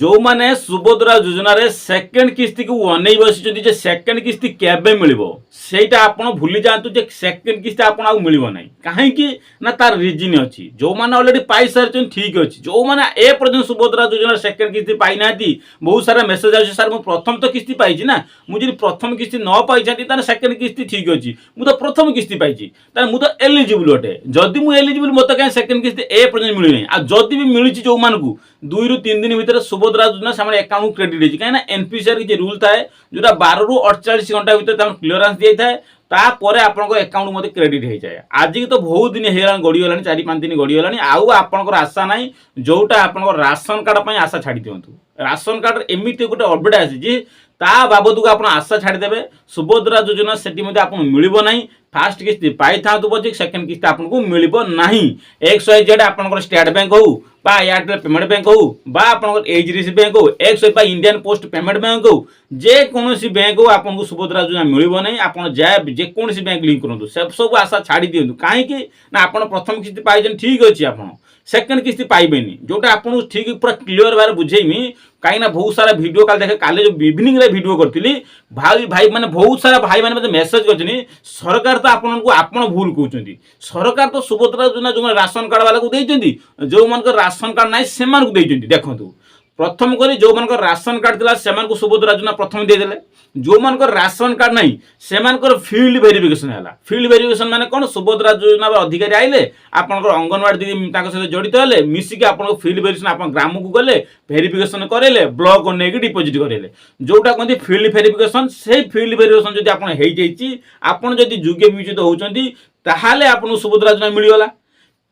जो माने सुभद्रा योजना रे सेकंड किस्ती को अनै बसिचंती जे सेकंड किस्ती केबे मिलिबो सेटा आपण भूली जातु जे सेकंड किस्ती आपण आ मिलिबो नै काहे कि ना तार रीजन अछि जो माने ऑलरेडी पाई सरचन ठीक अछि जो माने ए पर्यंत सुभद्रा योजना सेकंड किस्ती पाई नाती बहुत सारा मेसेज आछि सर मु प्रथम तो किस्ती पाई छी ना मु जदि प्रथम किस्ती न पाई छाती ताने सेकंड किस्ती ठीक अछि मु तो प्रथम किस्ती पाई छी ताने मु तो एलिजिबल होटे जदि मु एलिजिबल मते काहे सेकंड किस्ती ए पर्यंत मिलि नै आ जदि भी मिलि छी जो मानकू 2 रु 3 दिन भीतर सुभद्रा योजना सामने अकाउंट क्रेडिट होची काहे ना एनपीसीआर के रूल थाए जोटा 12 रु 48 घंटा भीतर ताम क्लियरेंस दिए थाए तापर आपनको अकाउंट मते क्रेडिट हो जाए आज तो बहुत दिन हेला गड़ी गलानी 4-5 दिन गड़ी गलानी आउ आपनकर आशा नाही जोटा आपनकर राशन कार्ड पई आशा छाडी दियंतु राशन कार्ड एमिति गोटे अपडेट आसी जी ता बाबद को आपण आशा छाडी देबे सुभद्रा योजना सेटी मध्ये आपण मिलिबो नाही फास्ट किस्ती पाई थांतु बजे सेकंड किस्ती आपनको मिलिबो नाही XYZ आपनकर स्टेट बैंक हो बा एयरटेल पेमेंट बैंक हो बा आपनकर एचडीएफसी बैंक हो एक्स बा इंडियन पोस्ट पेमेंट बैंक हो जे कोनोसी बैंक हो आपनको सुभद्रा योजना मिलिबो नाही आपण जाय जे कोनोसी बैंक लिंक करंतु सब आशा छाडी दियंतु काहे कि ना आपण प्रथम किस्ती पाइजन ठीक अछि आपण सेकंड किस्ती पाइबेनी जोटा आपन ठीक पूरा क्लियर बारे बुझेमी कहीं ना बहुत सारा वीडियो काल देखे काले जो इवनिंग रे वीडियो करथिली भाई भाई माने बहुत सारा भाई माने मते मेसेज करछनी सरकार तो आपन को आपन भूल कहउछंती सरकार तो सुभद्रा योजना जो राशन कार्ड वाला को देइछंती जो मन को राशन कार्ड नाही सेमान को देइछंती देखंतु प्रथम करी जो मन को राशन कार्ड दिला सेमान को सुभद्रा योजना प्रथम दे देले जो मन को राशन कार्ड नहीं सेमान को फील्ड वेरिफिकेशन हैला फील्ड वेरिफिकेशन माने कोन सुभद्रा योजना अधिकारी आइले आपन को अंगनवाड़ी दीदी ताक से जड़ित हेले मिसी के आपन को फील्ड वेरिफिकेशन आपन ग्राम को गले वेरिफिकेशन करेले ब्लॉक ने के डिपॉजिट करेले जोटा कोंती फील्ड वेरिफिकेशन से फील्ड वेरिफिकेशन जदी आपन हेइ जाईची आपन जदी योग्य विजित होउचंती ताहाले आपन सुभद्रा योजना मिली गला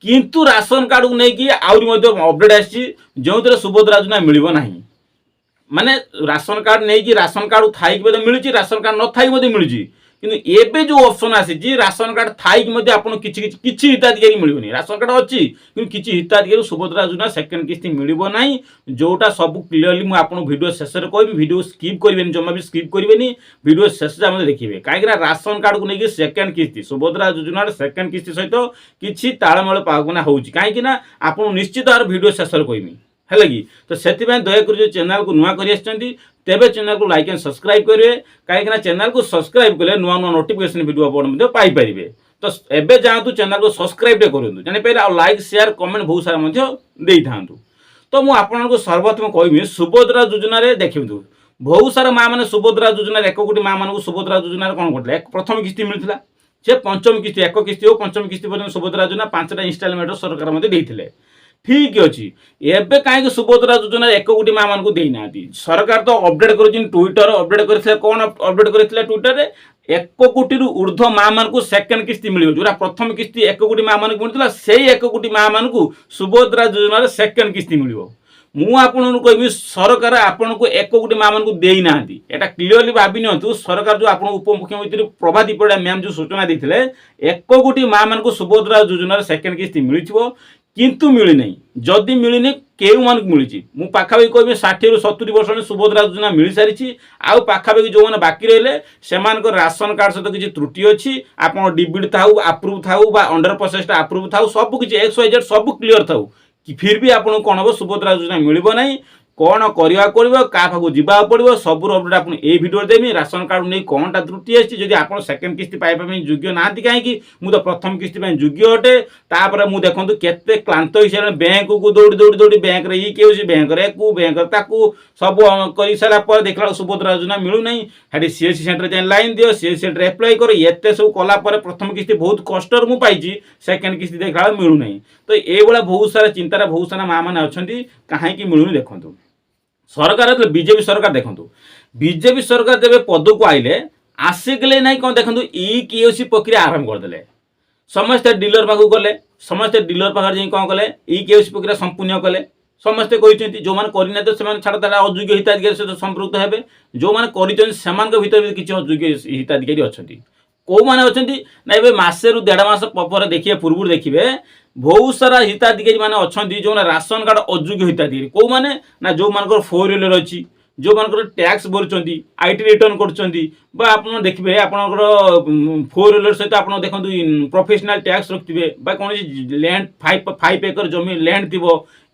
किंतु राशन कार्ड को नहीं कि आउरी मध्ये अपडेट आसी जो सुभद्रा योजना मिलिबो नाही माने राशन कार्ड नहीं कि राशन कार्ड थाई के मिलुची राशन कार्ड न थाई मध्ये मिलुची किंतु एबे जो ऑप्शन आसी जी राशन कार्ड थाई के मध्ये आपन किछि हिताधिकारी मिलिबोनी राशन कार्ड अछि किंतु किछि हिताधिकारी सुभद्रा योजना सेकंड किस्ती मिलिबो नाही जोटा सब क्लियरली मु आपन वीडियो शेष रे कहबी वीडियो स्किप करबेनी जम्मा भी स्किप करबेनी वीडियो शेष जा मध्ये देखिबे काहे कि राशन कार्ड को नहीं कि सेकंड किस्ती सुभद्रा योजना सेकंड किस्ती सहित किछि ताळमेळ पागुना होउची काहे कि ना आपन निश्चित आर वीडियो शेष रे कहबी है कि तो से दया कर चैनल को नुआ कर तेबे चैनल को लाइक एंड सब्सक्राइब करेंगे कहीं चैनल को सब्सक्राइब कले नुआ नुआ नोटिफिकेशन वीडियो अपलोड पाई पारे तो एबे जातु चैनल को सब्सक्राइब करूँ जानी पारे लाइक शेयर कमेंट बहुत सारा दे था तो मुझे आपको सर्वप्रथम कहमी सुभद्रा योजना देखु बहुत सारा माँ मैंने सुभद्रा योजना 1 कोटी माँ मान सुभद्रा योजना कौन करते प्रथम किस्ती मिलता से पंचम किस्ती 1 किस्ती हो पंचम किस्ती पर्यटन सुभद्रा योजना 5टा इंस्टॉलमेंट सरकार देते ठीक अच्छी एबे कहीं सुभद्रा योजना 1 कोटी माँ मान देना सरकार तो अपडेट कर ट्विटर अपडेट कर कौन अपडेट करते ट्विटर रे 1 कोटी रु ऊर्ध्व माँ मान को सेकंड किस्ती मिल जो प्रथम किस्ती 1 कोटी माँ मान मिलता से 1 कोटी माँ मान सुभद्रा योजना सेकंड किस्ती मिल मु आपन कहबी सरकार आपन को 1 कोटी माँ मान देना एटा क्लियरली भाभी नियंतु सरकार जो आपन उपमुख्यमंत्री प्रभात परिड़ा मैम जो सूचना देते 1 कोटी माँ मान सुभद्रा योजना सेकंड किस्ती मिलथिबो किंतु मिली नहीं जदि मिलनी केउ मानक मिली मु पाखापाखि कहबी 60 रु 70 वर्ष में सुभद्रा योजना मिल सारी आउ पाखापाखि जो मैंने बाकी रहिले सेमान राशन कार्ड सहित किसी त्रुटि अच्छी आप डिबिट थाऊ आप्रुव थाऊ बा अंडर प्रोसेस आप्रुव थाऊ सब किसी XYZ सब क्लियर थाऊ कि फिर भी आपको कौन हम सुभद्रा योजना मिलिबो नहीं कौन करवा क्या जावा पड़ो सब अपडेट आप भिडियो देवी राशन कार्ड नहीं कौनटा त्रुटि आदि आप सेकंड किस्ती पाइबा योग्य ना कहीं मुझे तो प्रथम किस्ती योग्य अटे तापर मुझे देखो केते क्लांत हिसाब से बैंक को दौड़ी दौड़ी दौड़ी बैंक रे के बैंक बैंक सब कर सारापर देखला सुभद्रा योजना मिलूना हेटी सीएससी सेंटर जाए लाइन दियो सीएससी सेंटर एप्लाय कर ये सब कलापर प्रथम किस्ती बहुत कष्ट मुझे पाई सेकंड किस्ती देखला मिलूना तो ये बहुत सारा चिंतार बहुत सारा माँ मैंने अच्छा कहीं मिलूनी देखो सरकार बीजेपी सरकार देखो बीजेपी सरकार जब पद को आइले आसिकले ना कौन देखो EKYC प्रक्रिया आरंभ करदे समस्ते डीलर पाखक गले समस्ते डीलर पाखे जाए कौन कले EKYC प्रक्रिया संपूर्ण कले समस्ते कहते जो मैंने करना तो छाड़ अयोग्य हिताधिकारी सहित संपृक्त हेबे जो मैंने कर किसी अयोग्य हिताधिकारी अच्छा कौ मैंने अच्छा ना मसे रु 1.5 मास पर देखिए पूर्व देखिए बहुत सारा हिताधिकारी मैंने अच्छा जो राशन कार्ड अयोग्य हिताधिकारी कौ मैंने ना जो मान 4 व्हीलर अच्छी जो मान टैक्स भरुंट आईटी रिटर्न कर देखिए आप 4 व्हीलर सहित आप देखो प्रोफेशनल टैक्स रखिए कौन लैंड 5 एकर जमी लैंड थी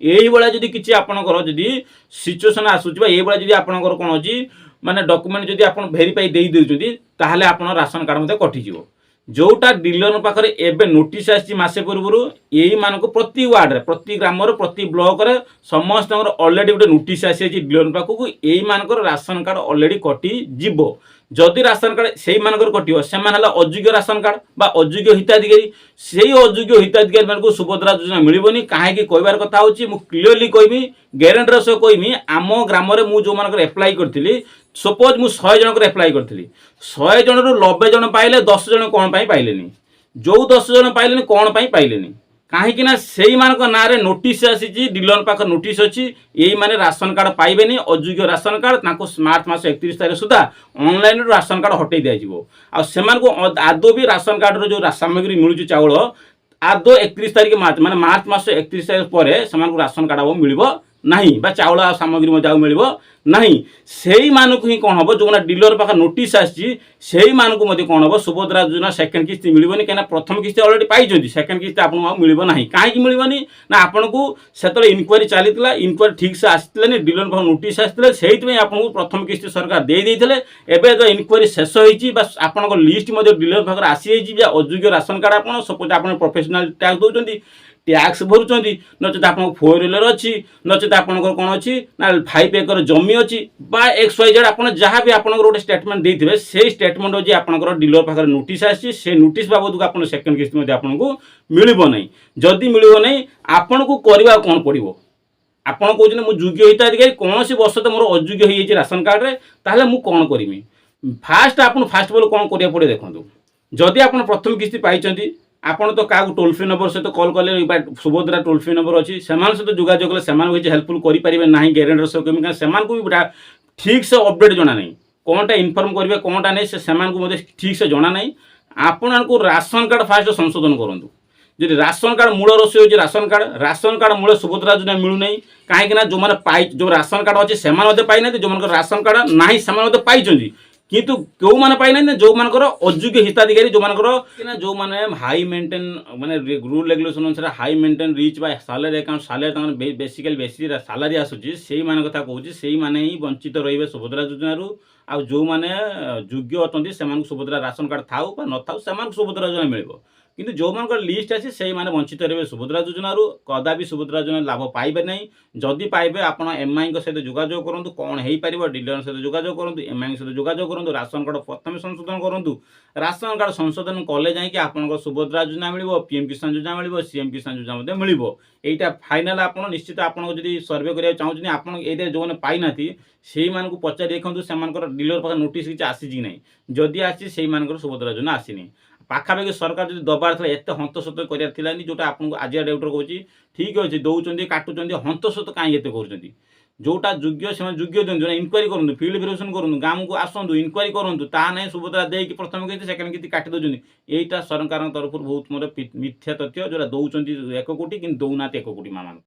यही भाया जदि किसी आपणकर जदि सिचुएसन आसूची भाया जदि आपणकर कौन अच्छी माने डॉक्यूमेंट जदि आप भेरीफाई दे देउछंती ताहले आपण राशन कार्ड मते कटिଯିବ जोटा डीलर पाखरे एबे नोटिस आसी मासे पूर्व यही मानक प्रति वार्ड रे प्रति ग्राम रे प्रति ब्लॉक रे समस्त ऑलरेडी गोटे नोटिस आसी डीलर पाखक यही मानक राशन कार्ड ऑलरेडी कटि जीवो जदि राशन कार्ड से मानकर कटिव से अयोग्य राशन कार्ड बा अयोग्य हिताधिकारी से अयोग्य हिताधिकारी मानक सुभद्रा योजना मिलबनी कहीं कहबार कथा होची मु क्लियरली कहबी ग्यारंटीर सह कहबी आम ग्राम में मुझे जो एप्लाई करी सपोज मु 100 जन एप्लाई करी 100 जन रु 90 जन पाइले 10 जन कौन पाइले जो 10 जन पाइले कौन पाइले कहीं से ना रे नोटिस आसी डीलर पाख नोटिस अच्छी यही माने राशन कार्ड पाइबे अयोग्य राशन कार्ड मार्च मास 31 तारीख सुधा ऑनलाइन राशन कार्ड हटई दिज्व आदौ भी राशन कार्ड जो सामग्री मिलूँ चाउल आदौ 31 तारीख मार्च माने मार्च मास 31 तारीख पर राशन कार्ड मिल नहीं बा चाउल सामग्री मिल नहीं से मानक ही कौन हम जो डीलर पाख नोटिस आसी मानक कौन हम सुभद्रा योजना सेकेंड किस्ती मिलबनी कहीं प्रथम किस्ती अलरेडी पाई सेकेंड किस्ती आपको मिल ना कहीं मिलबनी ना आपन को से इनक्वारी चली इनक्वारी ठीक से आसने डीलर पाख नोटिस आसते से आपको प्रथम किस्ती सरकार दे देते एवं जो इनक्वारी शेष हो लिस्ट डीलर पाखे आसी अयोग्य राशन कार्ड आप सपोज आप प्रोफेशनल टैक्स दौरान टैक्स भरुँच नचेत आप 4 व्हीलर अच्छी नचेत आपंकर कौन अच्छी ना 5 एकर जमी अच्छी बा XYZ आप जहाँ भी आप गोटे स्टेटमेंट देते से स्टेटमेंट अच्छी आपंकर डीलर पाखे नोटिस आसी से नोटिस बाबद को आप सेकेंड किस्ती आपको मिलब ना जदि मिलब ना आपन को करवा कौन पड़ो आपड़ कहते मुझे योग्य हिताधिकारी कौन सी वर्ष तो मोर अयोग्य हो राशन कार्ड रे ताहले मु कौन करमी फास्ट आप फास्ट बोल कौन करा पड़े देखो जदि आप प्रथम किस्ती पाई आपन तो क्या टोल फ्री नंबर सहित कॉल कले सुभद्रा टोल फ्री नंबर अच्छी से सहित जोगाजोग कले से हेल्पफुल करेंगे ना ग्यारंटीर सह कमी से भी ठीक से अपडेट जना नहीं कौनटा इनफर्म करेंगे कौनटा नहीं से ठीक से जना नहीं आपण को राशन कार्ड फास्ट संशोधन करूँ जी राशन कार्ड मूल रसी हो राशन कार्ड मूल सुभद्रा योजना मिलूना कहीं जो मैंने पाई जो राशन कार्ड अच्छे से पाई जो राशन कार्ड ना से पाई किंतु क्यों माने पाई ना जो मानकर अयोग्य हिताधिकारी जो माने हाई मेंटेन माने रूल रेगुलेशन अनुसार हाई मेंटेन रिच बा सैलरी अकाउंट सैलरी बेसिकली बेसी सैलरी आसूची से मान कथा कहूँ से माने ही वंचित रही सुभद्रा योजना आ जो माने योग्य अच्छा से सुभद्रा राशन कार्ड थाऊ न थाऊ से सुभद्रा योजना मिल किंतु जो मान लिस्ट अच्छी से माने वंचित रहे सुभद्रा योजना कदापि सुभद्रा योजना लाभ पाइबे नहीं जदि पाइबे आप एमआई सहित जोगाजोग करूँ कौन हो पार डीलर सहित जोगाजोग करूँ एमआई सहित जोगाजोग करूँ राशन कार्ड प्रथम संशोधन करूँ राशन कार्ड संशोधन कले जाकि आप सुभद्रा योजना मिल पीएम किसान योजना मिल सीएम किसान योजना मिल यहाँ फाइनाल आप निश्चित आप सर्वे करा चाहते आप जो मैंने पाई ना से पचार देखूँ से डीलर पाखे नोटिस किसी आसी ना जदि आसी से सुभद्रा योजना आसीनी पाखापाखि सरकार जो दबार था एत हंतसत करानी जोटा आपको आज डेटर कहूँ ठीक अच्छे दौरान काटुंट हंतसत कहीं कर जोटा योग्य से योग्य दिखाते इनक्वारी करूँ फिल्ड वेरिफिकेशन करूँ गाँव को आसतु इनक्वारी करूँ ता ना सुभद्रा देकी प्रथम किस्ती सेकेंड किस्ती काटी दौरान यहाँ सरकार तरफ बहुत मोर मिथ्या तथ्य जोटा दौरान 1 कोटी कि दौना 1 कोटी माँ